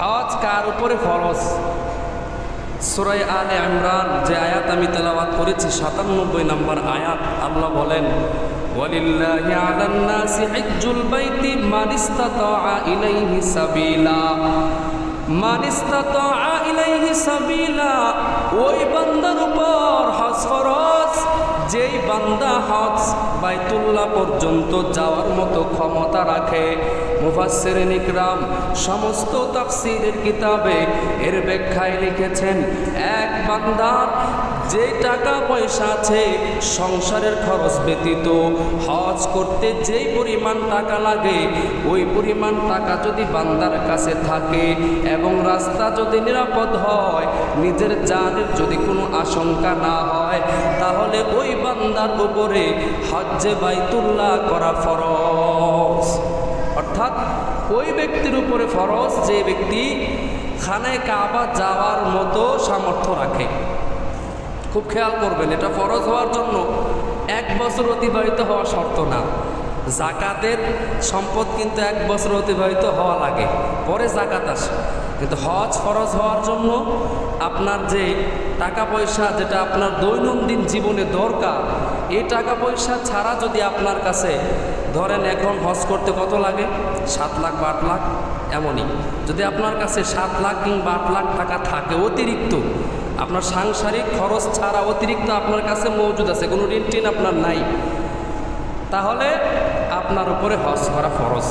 হজ কার উপরে ফরজ? সূরা আলে ইমরান যে আয়াত আমি তেলাওয়াত করেছি 97 নম্বর আয়াত, আল্লাহ বলেন ওয়ালিল্লাহি আলান নাসি হিজ্জুল বাইতি মান ইসতাতা ইলাইহি সাবিলা। মান ইসতাতা ইলাইহি সাবিলা, ওই বান্দার উপর হজ ফরজ যেই বান্দা হজ বাইতুল্লাহ পর্যন্ত যাওয়ার মতো ক্ষমতা রাখে। মুফাসসিরিন ইকরাম সমস্ত তাফসীরের কিতাবে এর ব্যাখ্যায় লিখেছেন, এক বান্দার যে টাকা পয়সা আছে সংসারের খরচ ব্যতীত হজ করতে যেই পরিমাণ টাকা লাগে, ওই পরিমাণ টাকা যদি বান্দার কাছে থাকে এবং রাস্তা যদি নিরাপদ হয়, নিজের জানের যদি কোনো আশঙ্কা না হয়, তাহলে ওই বান্দার উপরে হজ্জে বাইতুল্লাহ করা ফরজ। অর্থাৎ ওই ব্যক্তির উপরে ফরজ যে ব্যক্তি খানায় কাবা যাওয়ার মতো সামর্থ্য রাখে। খুব খেয়াল করবেন, এটা ফরজ হওয়ার জন্য 1 বছর অতিবাহিত হওয়া শর্ত না। জাকাতের সম্পদ কিন্তু 1 বছর অতিবাহিত হওয়া লাগে, পরে জাকাত আসে। কিন্তু হজ ফরজ হওয়ার জন্য আপনার যে টাকা পয়সা, যেটা আপনার দৈনন্দিন জীবনে দরকার, এই টাকা পয়সা ছাড়া যদি আপনার কাছে ধরেন এখন হজ করতে কত লাগে, 7 লাখ বা 8 লাখ, এমনই যদি আপনার কাছে 7 লাখ কিংবা 8 লাখ টাকা থাকে অতিরিক্ত, আপনার সাংসারিক খরচ ছাড়া অতিরিক্ত আপনার কাছে মজুদ আছে, কোনো ঋণ টিন আপনার নাই, তাহলে আপনার উপরে হজ করা ফরজ।